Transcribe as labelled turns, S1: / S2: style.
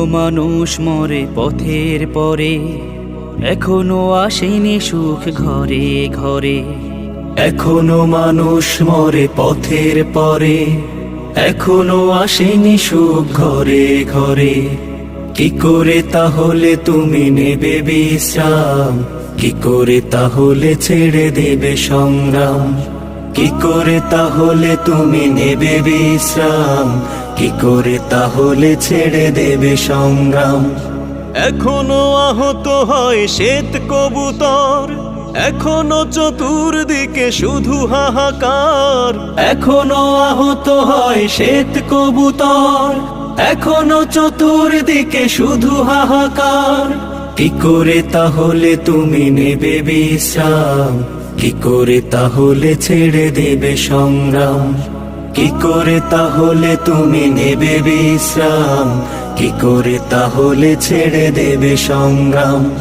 S1: মানুষ মরে পথের পরে, এখনো আসেনি সুখ ঘরে ঘরে।
S2: এখনো মানুষ মরে পথের পরে, এখনো আসেনি সুখ ঘরে ঘরে। কি করে তাহলে তুমি নেবে বিশ্রাম? কি করে তাহলে ছেড়ে দেবে সংগ্রাম? কি করে তাহলে তুমি নেবে বিশ্রাম? কি করে তাহলে ছেড়ে দেবে সংগ্রাম?
S3: এখনো আহত হয় শ্বেত কবুতর, এখনো চতুর্দিকে শুধু হাহাকার।
S2: এখনো আহত হয় শ্বেত কবুতর, এখনো চতুর্দিকে শুধু হাহাকার। কি করে তাহলে তুমি নেবে বিশ্রাম? কি করে তাহলে ছেড়ে দেবে সংগ্রাম? কি করে তাহলে তুমি নেবে বিশ্রাম? কি করে তাহলে ছেড়ে দেবে সংগ্রাম?